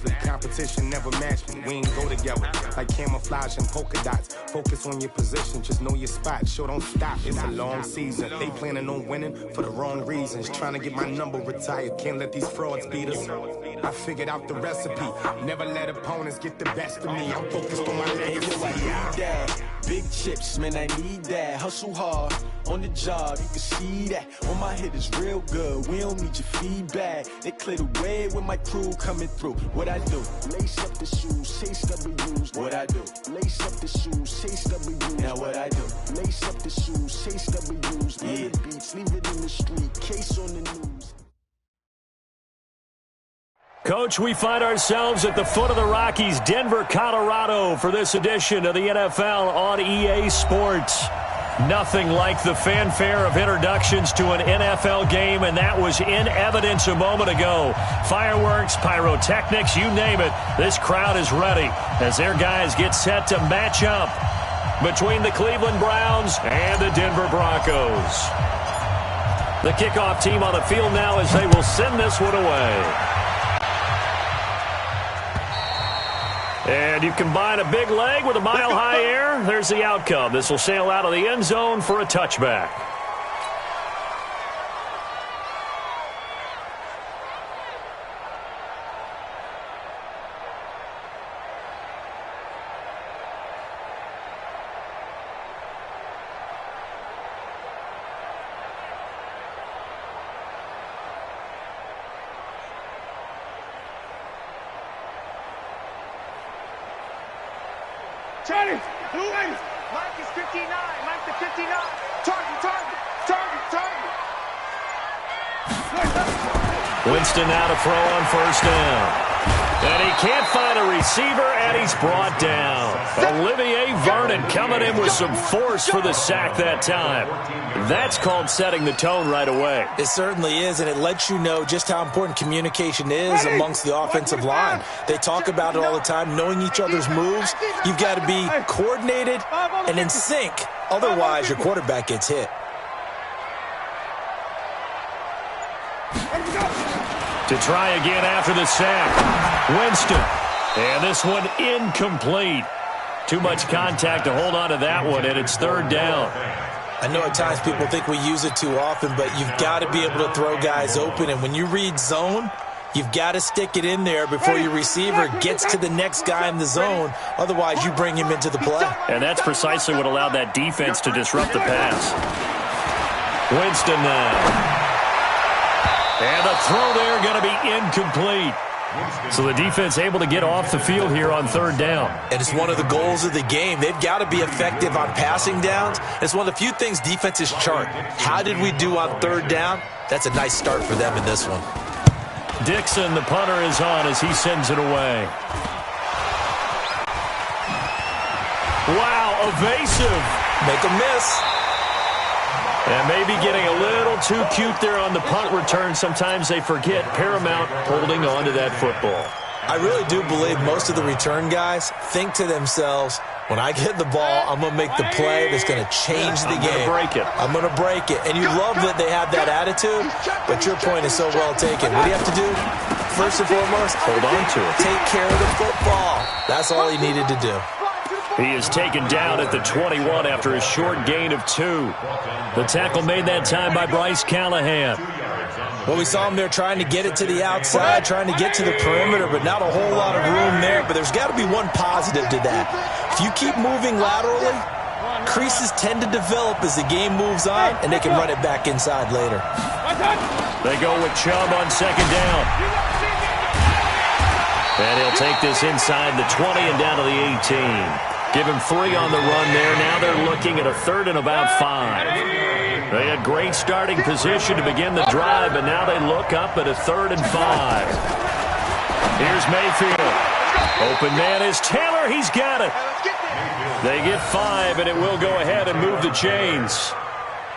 athlete. Competition never matched me. We ain't go together like camouflage and polka dots. Focus on your position, just know your spot. Sure, don't stop. It's a long season. They planning on winning for the wrong reasons. Trying to get my number retired. Can't let these frauds beat us. I figured out the recipe. Never let opponents get the best of me. I'm focused on my legacy. Big chips, man, I need that. Hustle hard on the job, you can see that. On my head is real good. We don't need your feedback. They clear the way with my crew coming through. What I do? Lace up the shoes, chase W's. What I do? Lace up the shoes, chase W's. Now what I do? Lace up the shoes, chase W's. Yeah. Beats, leave it in the street. Case on the news. Coach, we find ourselves at the foot of the Rockies, Denver, Colorado, for this edition of the NFL on EA Sports. Nothing like the fanfare of introductions to an NFL game, and that was in evidence a moment ago. Fireworks, pyrotechnics, you name it. This crowd is ready as their guys get set to match up between the Cleveland Browns and the Denver Broncos. The kickoff team on the field now as they will send this one away. And you combine a big leg with a mile-high air, there's the outcome. This will sail out of the end zone for a touchback. Charlie, blue ladies. Mike is 59. Mike the 59. Target. Winston now to throw on first down. And he can't find a receiver, and he's brought down. Olivier Vernon coming in with some force for the sack that time. That's called setting the tone right away. It certainly is, and it lets you know just how important communication is amongst the offensive line. They talk about it all the time, knowing each other's moves. You've got to be coordinated and in sync. Otherwise, your quarterback gets hit. To try again after the sack. Winston. And this one incomplete. Too much contact to hold on to that one, and it's third down. I know at times people think we use it too often, but you've got to be able to throw guys open. And when you read zone, you've got to stick it in there before your receiver gets to the next guy in the zone. Otherwise, you bring him into the play. And that's precisely what allowed that defense to disrupt the pass. Winston now. And the throw there going to be incomplete. So the defense able to get off the field here on third down. And it's one of the goals of the game. They've got to be effective on passing downs. It's one of the few things defenses chart. How did we do on third down? That's a nice start for them in this one. Dixon, the punter, is on as he sends it away. Wow, evasive. Make a miss. And maybe getting a little too cute there on the punt return. Sometimes they forget paramount holding on to that football. I really do believe most of the return guys think to themselves, when I get the ball, I'm going to make the play that's going to change the game. I'm going to break it. And you love that they have that attitude, but your point is so well taken. What do you have to do? First and foremost, hold on to it. Take care of the football. That's all he needed to do. He is taken down at the 21 after a short gain of 2. The tackle made that time by Bryce Callahan. Well, we saw him there trying to get it to the outside, trying to get to the perimeter, but not a whole lot of room there. But there's got to be one positive to that. If you keep moving laterally, creases tend to develop as the game moves on, and they can run it back inside later. They go with Chubb on second down. And he'll take this inside the 20 and down to the 18. Give him 3 on the run there. Now they're looking at a third and about 5. They had great starting position to begin the drive, but now they look up at a third and 5. Here's Mayfield. Open man is Taylor. He's got it. They get 5, and it will go ahead and move the chains.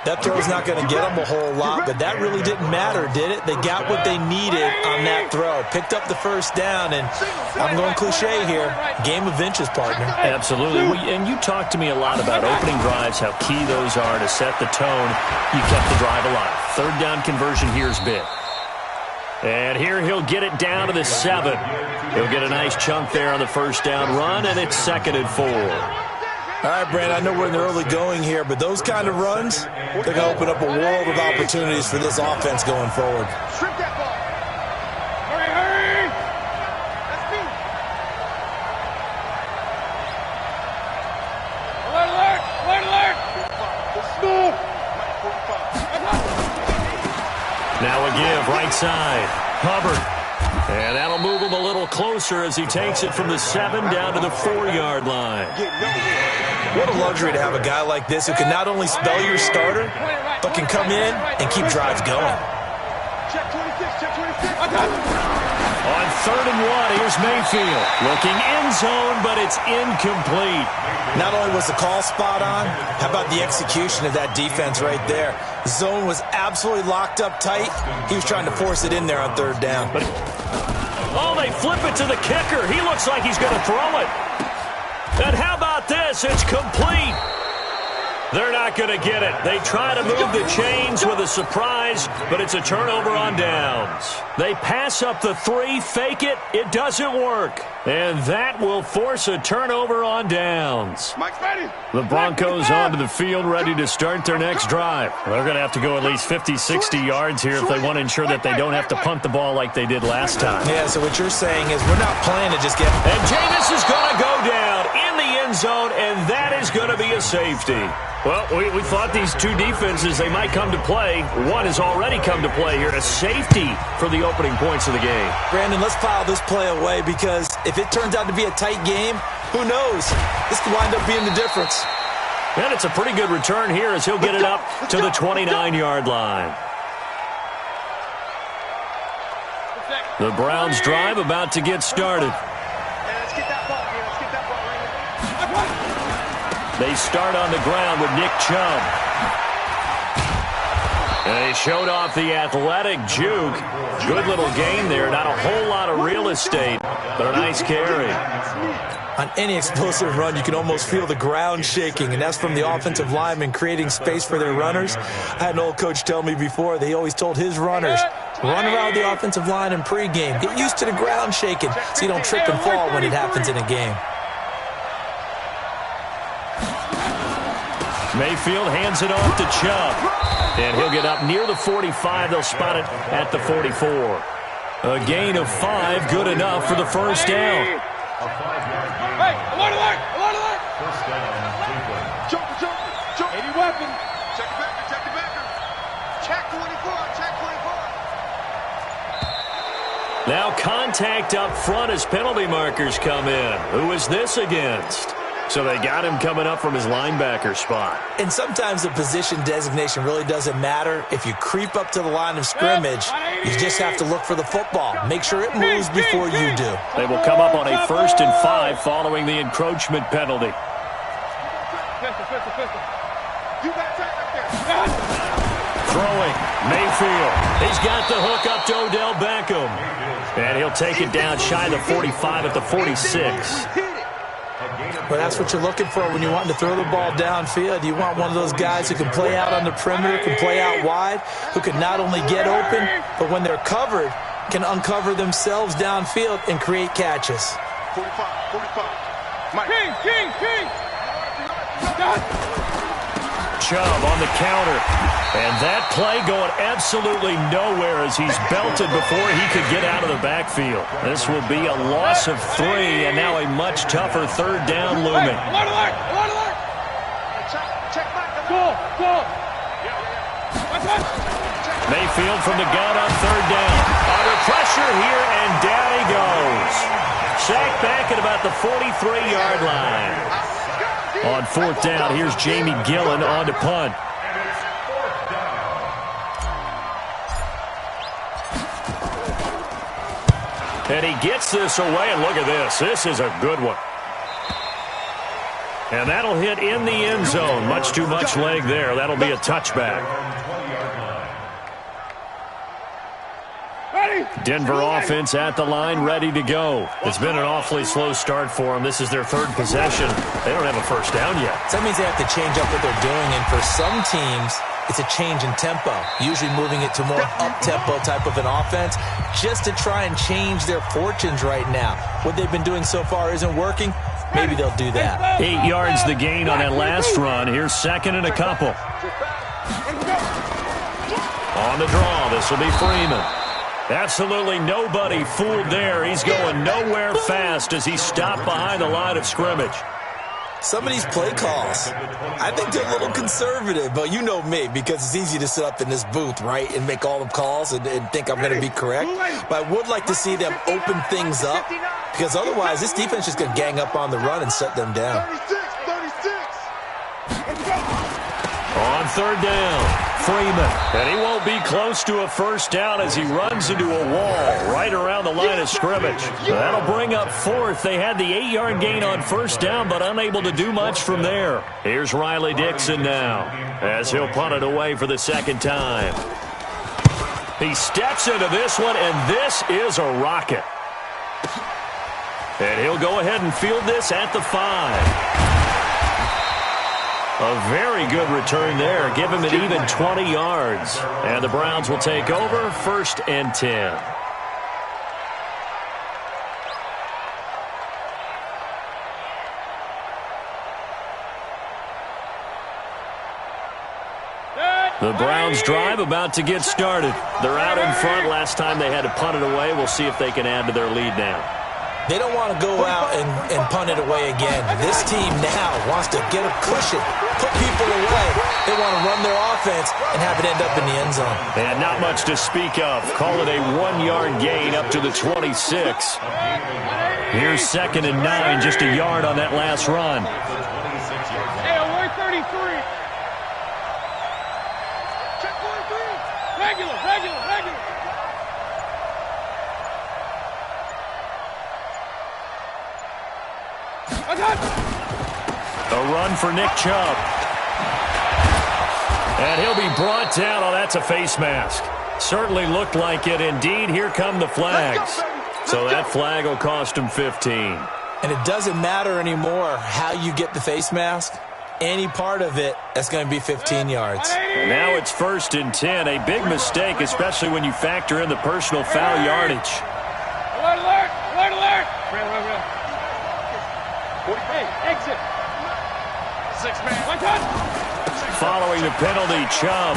That throw's not going to get them a whole lot, but that really didn't matter, did it? They got what they needed on that throw. Picked up the first down, and I'm going cliche here. Game of inches, partner. Absolutely. And you talked to me a lot about opening drives, how key those are to set the tone. You kept the drive alive. Third down conversion here is big. And here he'll get it down to the 7. He'll get a nice chunk there on the first down run, and it's 2nd and 4. All right, Brand, I know we're in the early going here, but those kind of runs, they're going to open up a world of opportunities for this offense going forward. Strip that ball. Hurry, hurry. That's me. Alert, alert, alert, alert. Now a give, right side. Hubbard. And that'll move him a little closer as he takes it from the 7 down to the 4-yard line. What a luxury to have a guy like this who can not only spell your starter, but can come in and keep drives going. Check 26, check 26. On 3rd and 1, here's Mayfield. Looking end zone, but it's incomplete. Not only was the call spot on, how about the execution of that defense right there? The zone was absolutely locked up tight. He was trying to force it in there on 3rd down. Oh, they flip it to the kicker. He looks like he's going to throw it. And how about this? It's complete. They're not going to get it. They try to move the chains with a surprise, but it's a turnover on downs. They pass up the 3, fake it. It doesn't work. And that will force a turnover on downs. The Broncos onto the field ready to start their next drive. They're going to have to go at least 50, 60 yards here if they want to ensure that they don't have to punt the ball like they did last time. Yeah, so what you're saying is we're not planning to just get... And Jameis is going to go down in the end zone, and that is going to be a safety. Well, we thought these two defenses, they might come to play. One has already come to play here. A safety for the opening points of the game. Brandon, let's file this play away because if it turns out to be a tight game, who knows? This could wind up being the difference. And it's a pretty good return here as he'll get it up to the 29-yard line. The Browns drive about to get started. Let's get that ball here. Let's get that ball right here. They start on the ground with Nick Chubb. And they showed off the athletic juke. Good little gain there. Not a whole lot of real estate, but a nice carry. On any explosive run, you can almost feel the ground shaking, and that's from the offensive linemen creating space for their runners. I had an old coach tell me before, they always told his runners, run around the offensive line in pregame. Get used to the ground shaking so you don't trip and fall when it happens in a game. Mayfield hands it off to Chubb. And he'll get up near the 45. They'll spot it at the 44. A gain of 5, good enough for the first down. Hey, alert, alert, alert, alert. First down. Jump. Any weapon. Check the backer, check the backer. Check 24, check 24. Now contact up front as penalty markers come in. Who is this against? So they got him coming up from his linebacker spot. And sometimes the position designation really doesn't matter. If you creep up to the line of scrimmage, you just have to look for the football. Make sure it moves before you do. They will come up on a 1st and 5 following the encroachment penalty. Throwing, Mayfield. He's got the hook up to Odell Beckham. And he'll take it down shy of the 45 at the 46. Well, that's what you're looking for when you want to throw the ball downfield. You want one of those guys who can play out on the perimeter, can play out wide, who can not only get open, but when they're covered, can uncover themselves downfield and create catches. 45. King. Chubb on the counter. And that play going absolutely nowhere as he's belted before he could get out of the backfield. This will be a loss of 3, and now a much tougher 3rd down looming. Alert. Check back. Go. Mayfield from the gun on 3rd down. Under pressure here, and down he goes. Sacked back at about the 43-yard line. On 4th down, here's Jamie Gillen on to punt. And he gets this away, and look at this. This is a good one. And that'll hit in the end zone. Much too much leg there. That'll be a touchback. Denver offense at the line, ready to go. It's been an awfully slow start for them. This is their 3rd possession. They don't have a first down yet. So that means they have to change up what they're doing, and for some teams, it's a change in tempo, usually moving it to more up-tempo type of an offense just to try and change their fortunes right now. What they've been doing so far isn't working. Maybe they'll do that. 8 yards the gain on that last run. Here's second and a couple. On the draw, this will be Freeman. Absolutely nobody fooled there. He's going nowhere fast as he stopped behind the line of scrimmage. Some of these play calls, I think they're a little conservative, but you know me, because it's easy to sit up in this booth, right, and make all the calls and think I'm going to be correct. But I would like to see them open things up, because otherwise this defense is going to gang up on the run and shut them down. 36. On third down, Freeman. And he won't be close to a first down as he runs into a wall right around the line of scrimmage. That'll bring up fourth. They had the 8-yard gain on first down, but unable to do much from there. Here's Riley Dixon now as he'll punt it away for the second time. He steps into this one, and this is a rocket. And he'll go ahead and field this at the 5. A very good return there. Give him an even 20 yards. And the Browns will take over, 1st and 10. The Browns drive about to get started. They're out in front. Last time they had to punt it away. We'll see if they can add to their lead now. They don't want to go out and punt it away again. This team now wants to get a cushion, put people away. They want to run their offense and have it end up in the end zone. And not much to speak of. Call it a 1-yard gain up to the 26. Here's 2nd and 9, just a yard on that last run. Hey, we're 33. Check 43. Regular. A run for Nick Chubb. And he'll be brought down. Oh, that's a face mask. Certainly looked like it. Indeed, here come the flags. So that flag will cost him 15. And it doesn't matter anymore how you get the face mask. Any part of it, that's going to be 15 yards. And now it's 1st and 10. A big mistake, especially when you factor in the personal foul yardage. Alert! Real. Hey, exit. 6-man. 1 touch. Following the penalty, Chubb.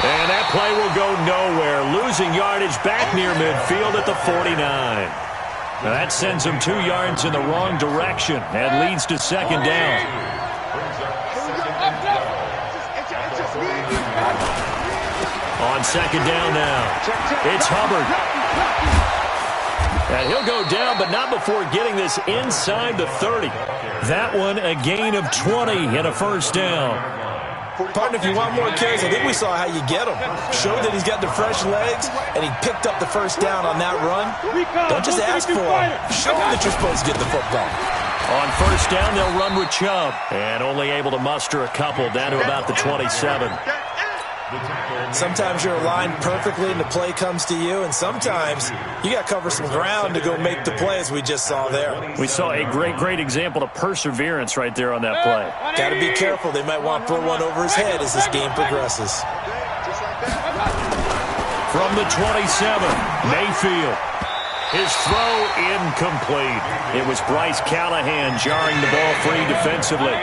And that play will go nowhere. Losing yardage back near midfield at the 49. Now that sends him 2 yards in the wrong direction and leads to 2nd down. On 2nd down now, it's Hubbard. And he'll go down, but not before getting this inside the 30. That one a gain of 20 and a first down. Partner, if you want more carries, I think we saw how you get them. Show that he's got the fresh legs, and he picked up the first down on that run. Don't just ask for him. Show him that you're supposed to get the football. On first down, they'll run with Chubb. And only able to muster a couple down to about the 27. Sometimes you're aligned perfectly and the play comes to you, and sometimes you got to cover some ground to go make the play, as we just saw there. We saw a great example of perseverance right there on that play. Got to be careful. They might want to throw one over his head as this game progresses. From the 27, Mayfield. His throw incomplete. It was Bryce Callahan jarring the ball free defensively.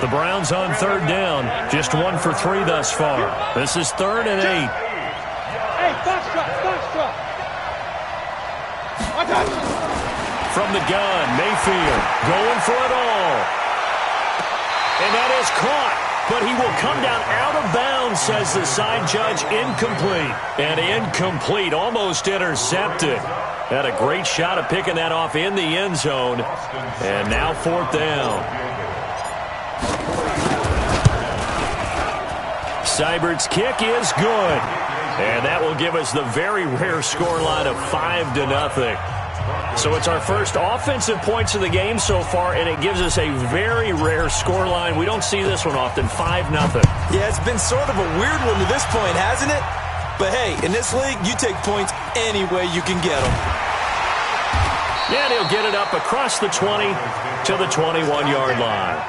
The Browns on 3rd down, just 1 for 3 thus far. This is 3rd and 8. Hey, box truck. From the gun, Mayfield going for it all. And that is caught, but he will come down out of bounds, says the side judge. Incomplete. And incomplete, almost intercepted. Had a great shot of picking that off in the end zone. And now 4th down. Seibert's kick is good. And that will give us the very rare scoreline of 5-0. So it's our first offensive points of the game so far, and it gives us a very rare scoreline. We don't see this one often, 5-0. Yeah, it's been sort of a weird one to this point, hasn't it? But hey, in this league, you take points any way you can get them. And he'll get it up across the 20 to the 21-yard line.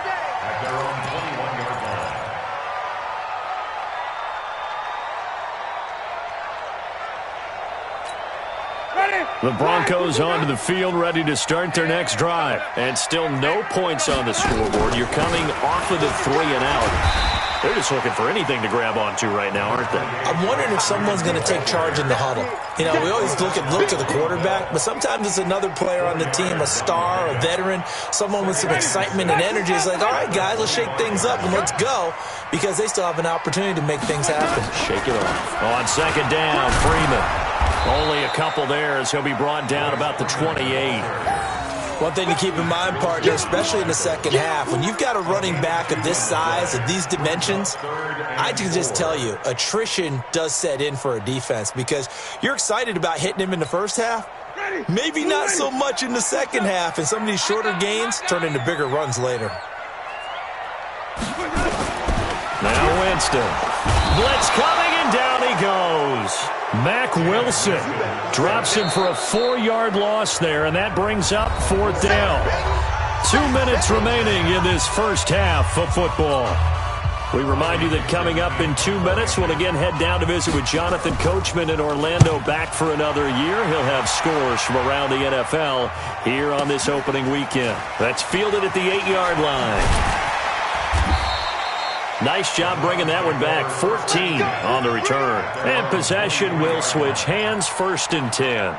The Broncos onto the field, ready to start their next drive. And still no points on the scoreboard. You're coming off of the 3 and out. They're just looking for anything to grab onto right now, aren't they? I'm wondering if someone's going to take charge in the huddle. You know, we always look to the quarterback, but sometimes it's another player on the team, a star, a veteran, someone with some excitement and energy. It's like, all right, guys, let's shake things up and let's go, because they still have an opportunity to make things happen. Shake it off. On second down, Freeman. Only a couple there as he'll be brought down about the 28. One thing to keep in mind, partner, especially in the second half, when you've got a running back of this size, of these dimensions, I can just tell you, attrition does set in for a defense, because you're excited about hitting him in the first half, maybe not so much in the second half, and some of these shorter gains turn into bigger runs later. Now Winston. Blitz coming, and down he goes. Mack Wilson drops him for a 4-yard loss there, and that brings up 4th down. 2 minutes remaining in this first half of football. We remind you that coming up in 2 minutes, we'll again head down to visit with Jonathan Coachman in Orlando, back for another year. He'll have scores from around the NFL here on this opening weekend. That's fielded at the 8-yard line. Nice job bringing that one back. 14 on the return. And possession will switch hands, 1st and 10.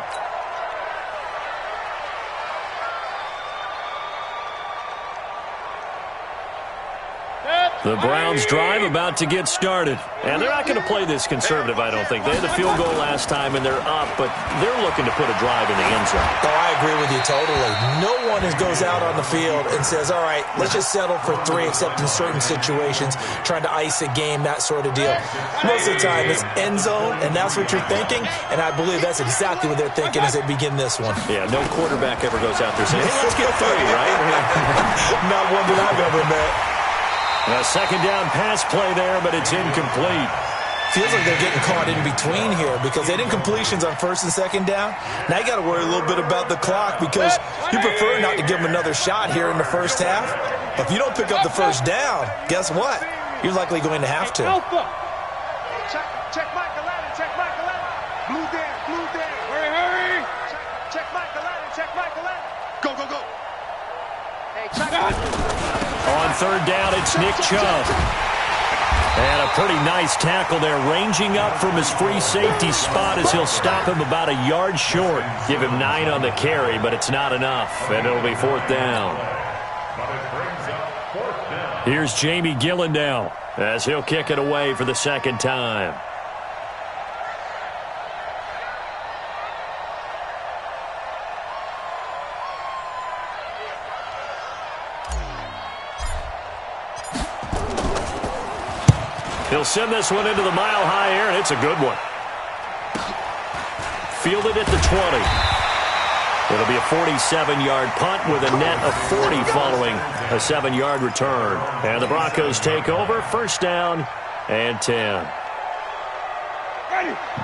The Browns drive about to get started. And they're not going to play this conservative, I don't think. They had the field goal last time, and they're up, but they're looking to put a drive in the end zone. Oh, I agree with you totally. No one goes out on the field and says, all right, let's just settle for 3, except in certain situations, trying to ice a game, that sort of deal. Most of the time, it's end zone, and that's what you're thinking, and I believe that's exactly what they're thinking as they begin this one. Yeah, no quarterback ever goes out there saying, hey, let's get 3, right? Not one that I've ever met. A second down pass play there, but it's incomplete. Feels like they're getting caught in between here, because they didn't completions on 1st and 2nd down. Now you got to worry a little bit about the clock, because you prefer not to give them another shot here in the first half. But if you don't pick up the 1st down, guess what? You're likely going to have to. Check Michael Allen, check Michael Allen. Blue down. Hurry. Check Michael Allen. Go. Hey, check On 3rd down, it's Nick Chubb. And a pretty nice tackle there, ranging up from his free safety spot as he'll stop him about a yard short. Give him 9 on the carry, but it's not enough, and it'll be 4th down. Here's Jamie Gillen now as he'll kick it away for the 2nd time. He'll send this one into the mile-high air, and it's a good one. Fielded at the 20. It'll be a 47-yard punt with a net of 40 following a 7-yard return. And the Broncos take over, 1st down and 10.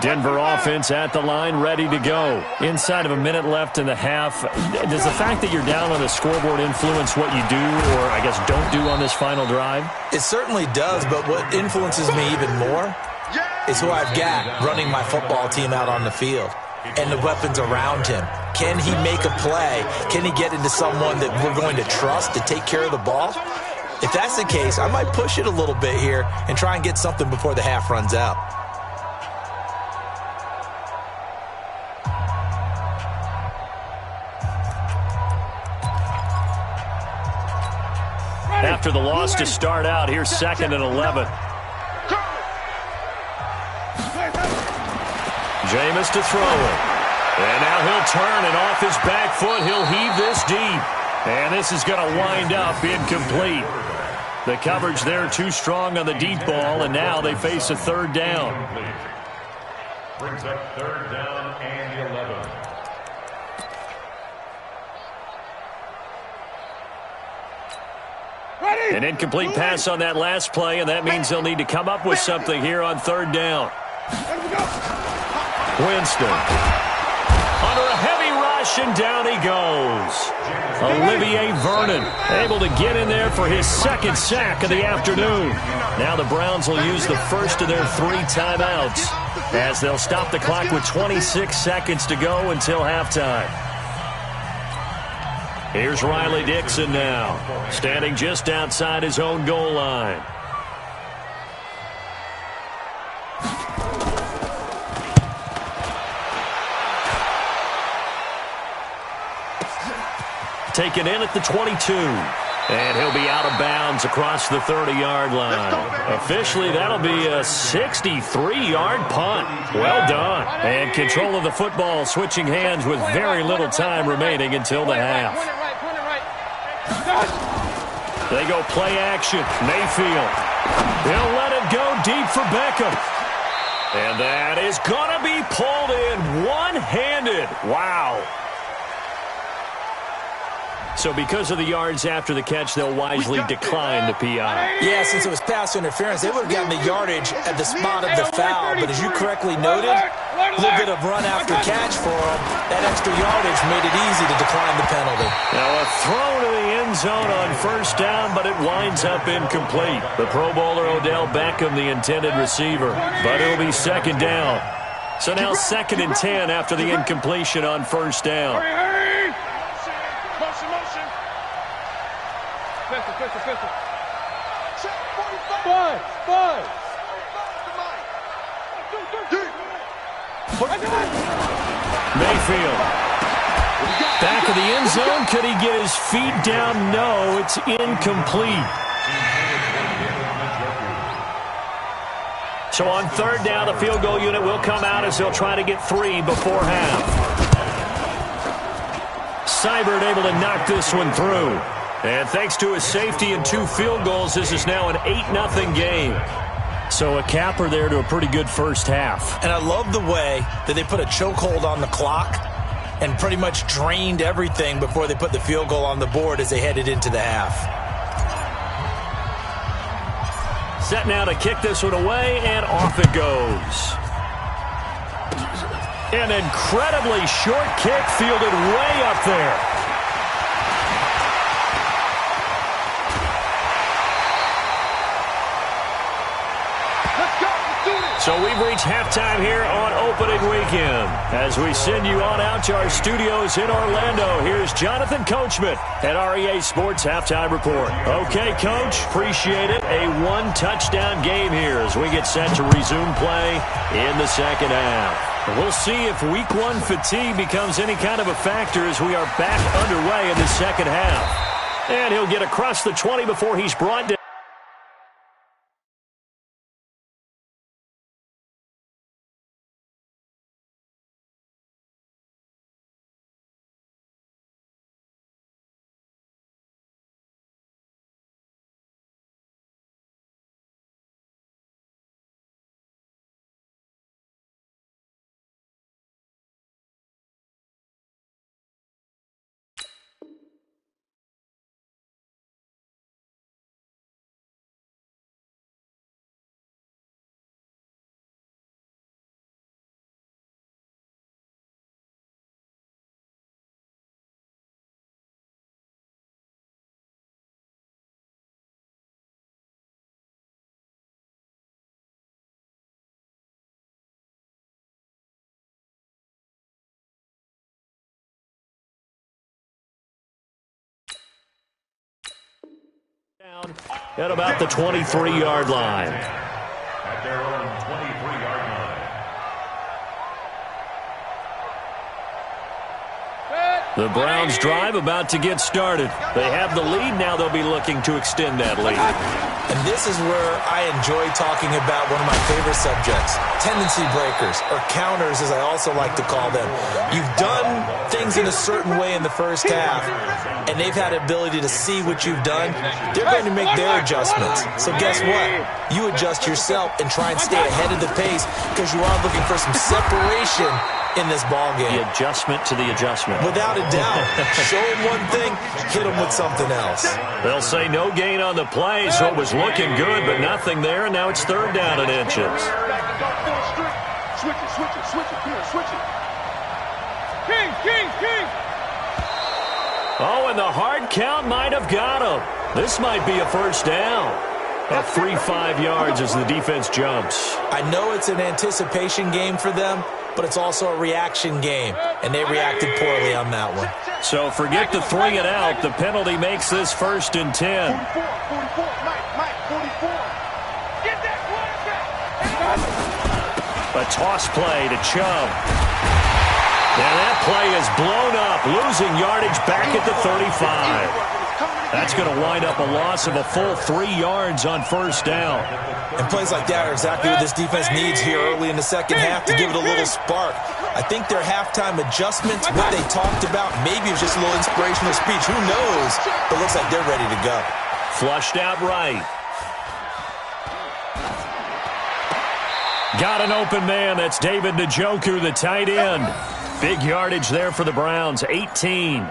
Denver offense at the line, ready to go. Inside of a minute left in the half. Does the fact that you're down on the scoreboard influence what you do, or I guess don't do on this final drive? It certainly does, but what influences me even more is who I've got running my football team out on the field and the weapons around him. Can he make a play? Can he get into someone that we're going to trust to take care of the ball? If that's the case, I might push it a little bit here and try and get something before the half runs out. After the loss to start out, here's 2nd and 11. Jameis to throw it. And now he'll turn, and off his back foot, he'll heave this deep. And this is going to wind up incomplete. The coverage there too strong on the deep ball, and now they face a 3rd down. Brings up 3rd down and 11. An incomplete pass on that last play, and that means they'll need to come up with something here on 3rd down. Winston. Under a heavy rush, and down he goes. Olivier Vernon able to get in there for his 2nd sack of the afternoon. Now the Browns will use the first of their 3 timeouts. as they'll stop the clock with 26 seconds to go until halftime. Here's Riley Dixon now, standing just outside his own goal line. Taken in at the 22. And he'll be out of bounds across the 30-yard line. Officially, that'll be a 63-yard punt. Well done. And control of the football switching hands with very little time remaining until the half. They go play action. Mayfield. He'll let it go deep for Beckham. And that is going to be pulled in one-handed. Wow. So because of the yards after the catch, they'll wisely decline the PI. Yeah, since it was pass interference, they would have gotten the yardage at the spot of the foul. But as you correctly noted, a little bit of run after catch for them. That extra yardage made it easy to decline the penalty. Now a throw to the end zone on first down, but it winds up incomplete. The Pro Bowler Odell Beckham, the intended receiver. But it'll be second down. So now 2nd and 10 after the incompletion on first down. Mayfield. Back of the end zone. Could he get his feet down? No, it's incomplete. So on third down, the field goal unit will come out as they'll try to get 3 before half. Seibert able to knock this one through. And thanks to his safety and 2 field goals, this is now an 8-0 game. So a capper there to a pretty good first half. And I love the way that they put a chokehold on the clock and pretty much drained everything before they put the field goal on the board as they headed into the half. Set now to kick this one away, and off it goes. An incredibly short kick fielded way up there. So we've reached halftime here on opening weekend. As we send you on out to our studios in Orlando, here's Jonathan Coachman at REA Sports Halftime Report. Okay, Coach, appreciate it. A 1-touchdown game here as we get set to resume play in the second half. We'll see if Week 1 fatigue becomes any kind of a factor as we are back underway in the second half. And he'll get across the 20 before he's brought down. Down at about the 23-yard line. At their own 23-yard line. The Browns drive about to get started. They have the lead. Now they'll be looking to extend that lead. And this is where I enjoy talking about one of my favorite subjects, tendency breakers, or counters as I also like to call them. You've done things in a certain way in the first half, and they've had the ability to see what you've done. They're going to make their adjustments. So guess what? You adjust yourself and try and stay ahead of the pace because you are looking for some separation in this ball game. The adjustment to the adjustment. Without a doubt. Show them one thing, hit them with something else. They'll say no gain on the play, so it was looking good, but nothing there, and now it's third down and inches. Switch it, come on, switch it. King. Oh, and the hard count might have got him. This might be a first down. About 3-5 yards as the defense jumps. I know it's an anticipation game for them, but it's also a reaction game, and they reacted poorly on that one. So forget the 3 and out. The penalty makes this 1st and 10. 44, Mike, 44. Get that quarterback. A toss play to Chubb. And that play is blown up, losing yardage back at the 35. That's going to wind up a loss of a full 3 yards on 1st down. And plays like that are exactly what this defense needs here early in the second half to give it a little spark. I think their halftime adjustments, what they talked about, maybe it was just a little inspirational speech. Who knows? But it looks like they're ready to go. Flushed out right. Got an open man. That's David Njoku, the tight end. Big yardage there for the Browns, 18.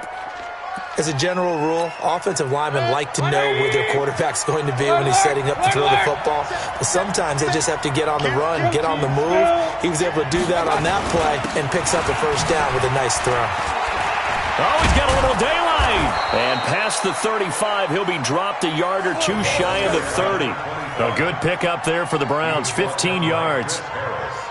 As a general rule, offensive linemen like to know where their quarterback's going to be when he's setting up to throw the football. But sometimes they just have to get on the run, get on the move. He was able to do that on that play and picks up a 1st down with a nice throw. Oh, he's got a little daylight. And past the 35, he'll be dropped a yard or 2 shy of the 30. A good pickup there for the Browns, 15 yards.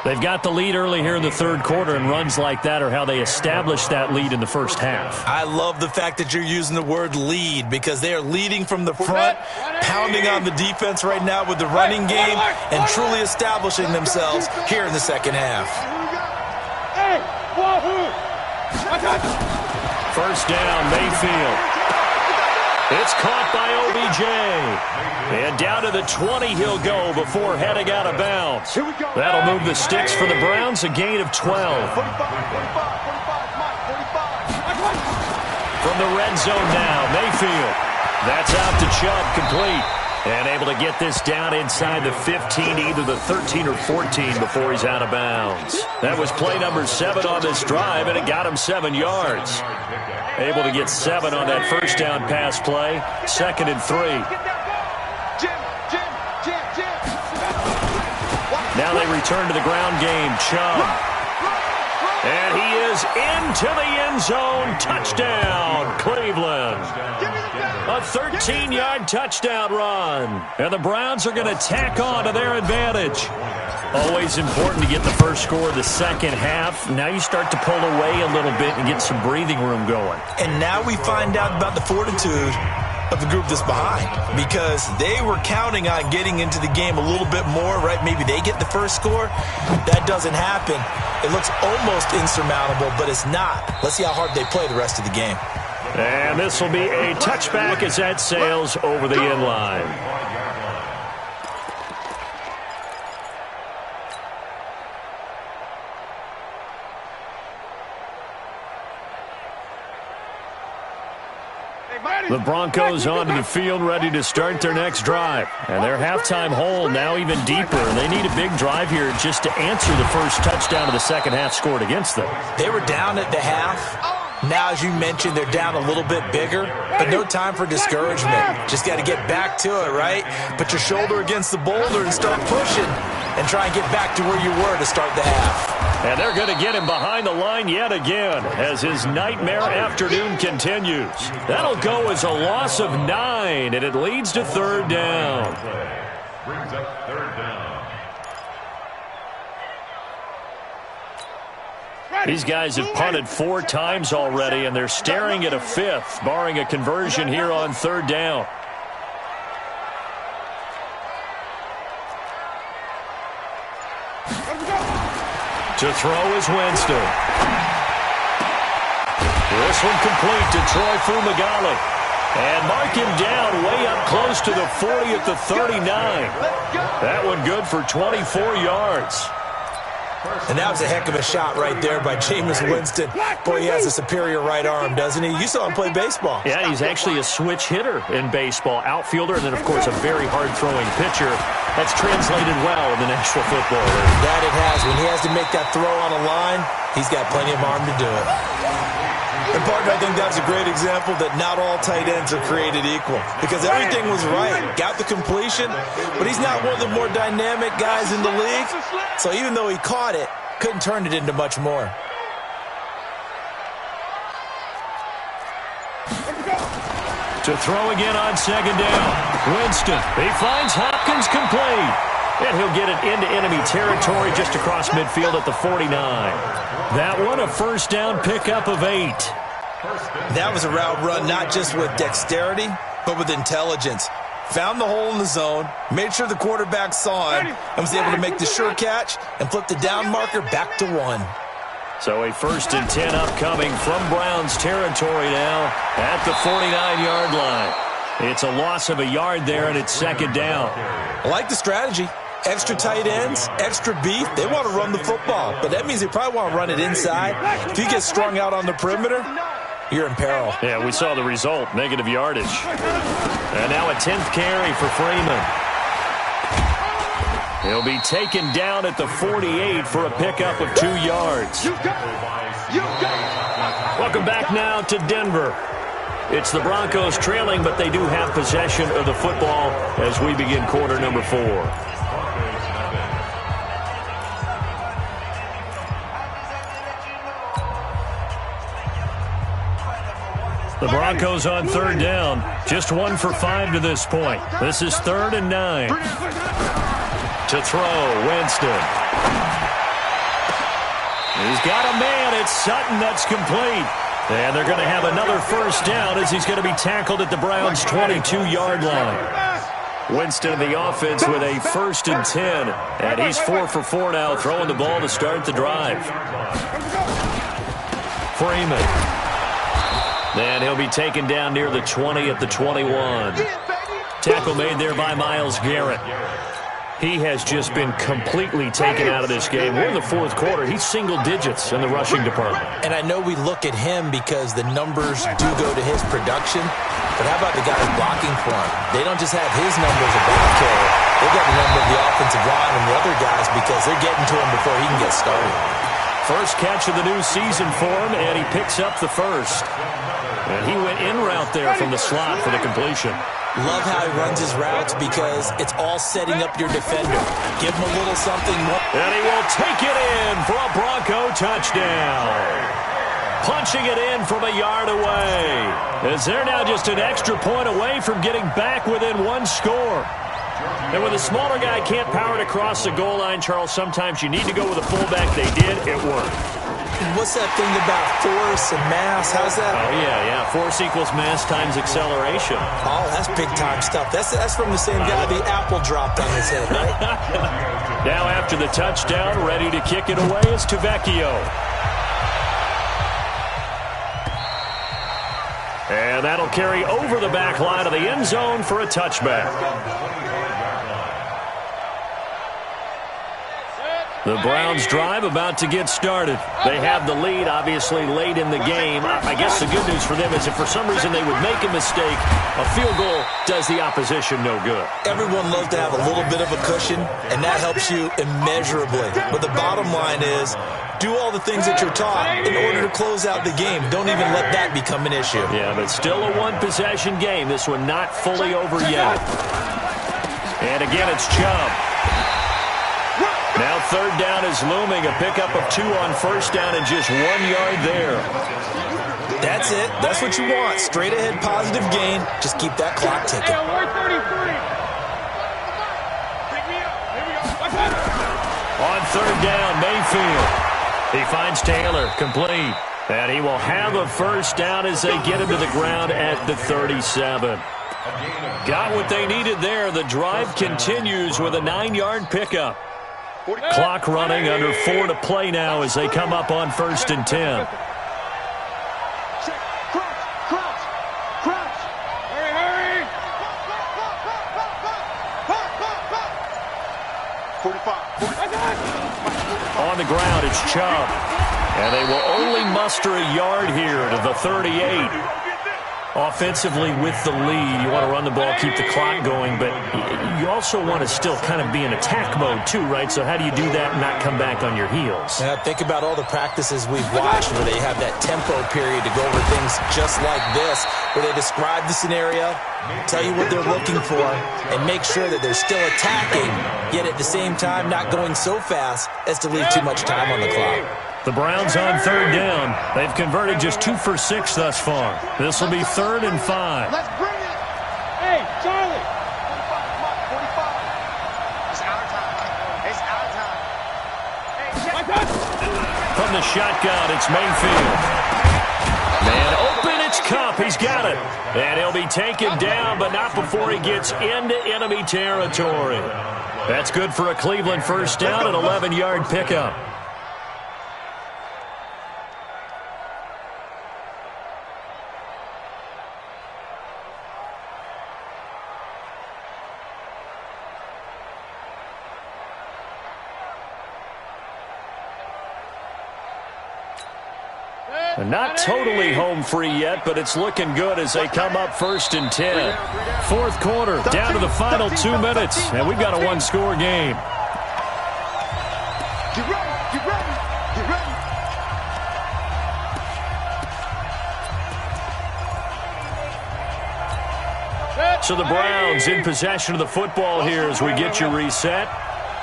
They've got the lead early here in the 3rd quarter, and runs like that are how they establish that lead in the 1st half. I love the fact that you're using the word lead because they are leading from the front, pounding on the defense right now with the running game, and truly establishing themselves here in the 2nd half. 1st down, Mayfield. It's caught by OBJ. And down to the 20 he'll go before heading out of bounds. That'll move the sticks for the Browns, a gain of 12. From the red zone now, Mayfield. That's out to Chubb, complete. And able to get this down inside the 15, either the 13 or 14 before he's out of bounds. That was play number 7 on this drive, and it got him 7 yards. Able to get 7 on that 1st down pass play. 2nd and 3. Now they return to the ground game. Chubb. And he is into the end zone. Touchdown, Cleveland. A 13-yard touchdown run. And the Browns are going to tack on to their advantage. Always important to get the first score of the 2nd half. Now you start to pull away a little bit and get some breathing room going. And now we find out about the fortitude of the group that's behind, because they were counting on getting into the game a little bit more, right? Maybe they get the first score. That doesn't happen. It looks almost insurmountable, but it's not. Let's see how hard they play the rest of the game. And this will be a touchback as that sails over the end line. The Broncos onto the field, ready to start their next drive. And their halftime hole now even deeper. They need a big drive here just to answer the first touchdown of the 2nd half scored against them. They were down at the half. Now, as you mentioned, they're down a little bit bigger, but no time for discouragement. Just got to get back to it, right? Put your shoulder against the boulder and start pushing and try and get back to where you were to start the half. And they're going to get him behind the line yet again as his nightmare afternoon continues. That'll go as a loss of 9, and it leads to 3rd down. Brings up 3rd down. These guys have punted 4 times already, and they're staring at a 5th, barring a conversion here on 3rd down. To throw is Winston. This one complete to Troy Fumagalli. And mark him down way up close to the 40 at the 39. That one good for 24 yards. And that was a heck of a shot right there by Jameis Winston. Boy, he has a superior right arm, doesn't he? You saw him play baseball. Yeah, he's actually a switch hitter in baseball. Outfielder, and then, of course, a very hard-throwing pitcher. That's translated well in the National Football League. That it has. When he has to make that throw on a line, he's got plenty of arm to do it. And, partner, I think that's a great example that not all tight ends are created equal, because everything was right. Got the completion, but he's not one of the more dynamic guys in the league. So even though he caught it, couldn't turn it into much more. To throw again on 2nd down. Winston, he finds Hopkins complete. And he'll get it into enemy territory just across midfield at the 49. That one, a first down pickup of 8. That was a route run not just with dexterity, but with intelligence. Found the hole in the zone, made sure the quarterback saw him, and was able to make the sure catch and flip the down marker back to 1. So a 1st and 10 upcoming from Browns territory now at the 49-yard line. It's a loss of a yard there, and it's 2nd down. I like the strategy. Extra tight ends, extra beef. They want to run the football, but that means they probably want to run it inside. If you get strung out on the perimeter, you're in peril. Yeah, we saw the result, negative yardage. And now a 10th carry for Freeman. He'll be taken down at the 48 for a pickup of 2 yards. Welcome back now to Denver. It's the Broncos trailing, but they do have possession of the football as we begin quarter number 4. The Broncos on 3rd down. Just 1 for 5 to this point. This is 3rd and 9. To throw, Winston. He's got a man. It's Sutton that's complete. And they're going to have another first down as he's going to be tackled at the Browns' 22-yard line. Winston in the offense with a 1st and 10. And he's 4 for 4 now, throwing the ball to start the drive. Freeman. Then he'll be taken down near the 20 at the 21. Tackle made there by Myles Garrett. He has just been completely taken out of this game. We're in the 4th quarter. He's single digits in the rushing department. And I know we look at him because the numbers do go to his production. But how about the guys blocking for him? They don't just have his numbers of ball carrier. They've got the number of the offensive line and the other guys because they're getting to him before he can get started. First catch of the new season for him, and he picks up the first. And he went in route there from the slot for the completion. Love how he runs his routes because it's all setting up your defender. Give him a little something more. And he will take it in for a Bronco touchdown. Punching it in from a yard away. As they're now just an extra point away from getting back within 1 score. And when the smaller guy can't power it across the goal line, Charles, sometimes you need to go with a fullback. They did. It worked. What's that thing about force and mass? How's that? Oh, yeah. Force equals mass times acceleration. Oh, that's big-time stuff. That's from the same guy the apple dropped on his head, right? Now after the touchdown, ready to kick it away is Tavecchio. And that'll carry over the back line of the end zone for a touchback. The Browns drive about to get started. They have the lead, obviously, late in the game. I guess the good news for them is if for some reason they would make a mistake, a field goal does the opposition no good. Everyone loves to have a little bit of a cushion, and that helps you immeasurably. But the bottom line is, do all the things that you're taught in order to close out the game. Don't even let that become an issue. Yeah, but still a one-possession game. This one not fully over yet. And again, it's Chubb. Now 3rd down is looming. A pickup of 2 on 1st down and just 1 yard there. That's it. That's what you want. Straight ahead positive gain. Just keep that clock ticking. On 3rd down, Mayfield. He finds Taylor, complete. And he will have a first down as they get him to the ground at the 37. Got what they needed there. The drive continues with a 9-yard pickup. Clock running, under 4 to play now as they come up on 1st and 10. Hurry! 45. On the ground, it's Chubb. And they will only muster a yard here to the 38. Offensively with the lead, you want to run the ball, keep the clock going, but you also want to still kind of be in attack mode too, right? So how do you do that and not come back on your heels? Yeah, think about all the practices we've watched where they have that tempo period to go over things just like this, where they describe the scenario, tell you what they're looking for, and make sure that they're still attacking, yet at the same time not going so fast as to leave too much time on the clock. The Browns on 3rd down. They've converted just 2 for 6 thus far. This will be 3rd and 5. Let's bring it. Hey, Charlie. From the shotgun, it's Mayfield. Man open, it's Cup. He's got it. And he'll be taken down, but not before he gets into enemy territory. That's good for a Cleveland first down, an 11-yard pickup. Not totally home free yet, but it's looking good as they come up 1st and 10. Fourth quarter, down to the final 2 minutes, and we've got a one-score game. Get ready, get ready, get ready. So the Browns in possession of the football here as we get you reset.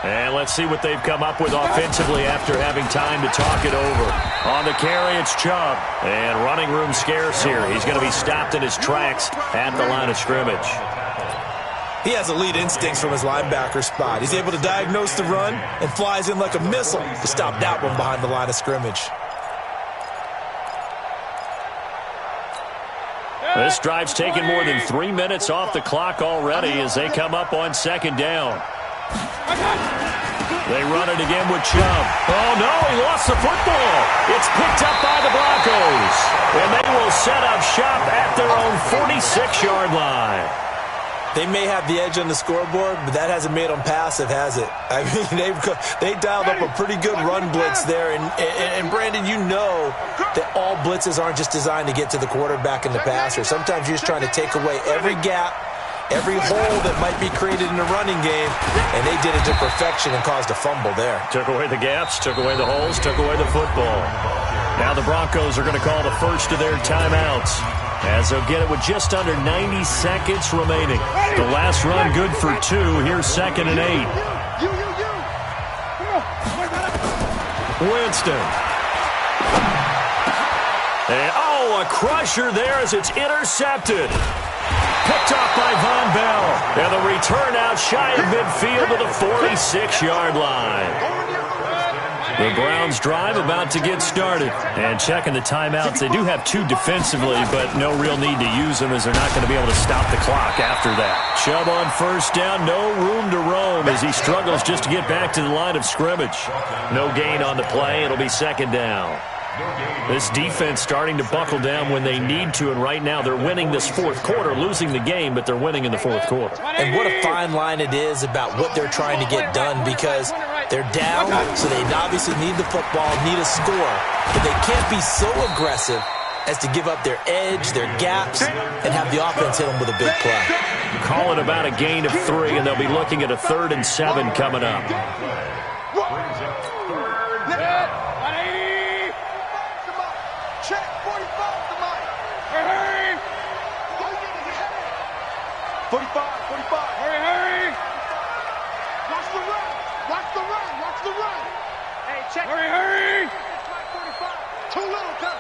And let's see what they've come up with offensively after having time to talk it over. On the carry, it's Chubb. And running room scarce here. He's going to be stopped in his tracks at the line of scrimmage. He has elite instincts from his linebacker spot. He's able to diagnose the run and flies in like a missile to stop that one behind the line of scrimmage. This drive's taken more than 3 minutes off the clock already as they come up on 2nd down. They run it again with Chubb. Oh, no, he lost the football. It's picked up by the Broncos. And they will set up shop at their own 46-yard line. They may have the edge on the scoreboard, but that hasn't made them passive, has it? I mean, they dialed up a pretty good run blitz there. And Brandon, you know that all blitzes aren't just designed to get to the quarterback and the passer. Sometimes you're just trying to take away every gap, every hole that might be created in the running game, and they did it to perfection and caused a fumble there. Took away the gaps, took away the holes, took away the football. Now the Broncos are going to call the first of their timeouts as they'll get it with just under 90 seconds remaining. The last run good for 2. Here's 2nd and 8. Winston. And, oh, a crusher there as it's intercepted. Picked off by Von Bell. And the return out shy of midfield to the 46-yard line. The Browns drive about to get started. And checking the timeouts, they do have 2 defensively, but no real need to use them as they're not going to be able to stop the clock after that. Chubb on first down, no room to roam as he struggles just to get back to the line of scrimmage. No gain on the play. It'll be 2nd down. This defense starting to buckle down when they need to, and right now they're winning this fourth quarter, losing the game, but they're winning in the fourth quarter. And what a fine line it is about what they're trying to get done, because they're down, so they obviously need the football, need a score, but they can't be so aggressive as to give up their edge, their gaps, and have the offense hit them with a big play. Call it about a gain of 3, and they'll be looking at a 3rd and 7 coming up. Check 45 to Mike. 45. Hurry. Watch the run. Watch the run. Hey, check. Hurry. 45. Too little, Cut.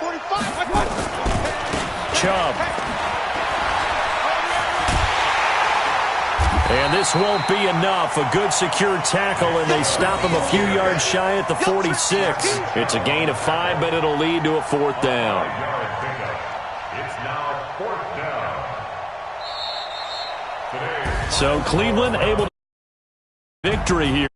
45. Chubb. And this won't be enough. A good secure tackle, and they stop him a few yards shy at the 46. It's a gain of 5, but it'll lead to a 4th down. It's now 4th down. So Cleveland able to victory here.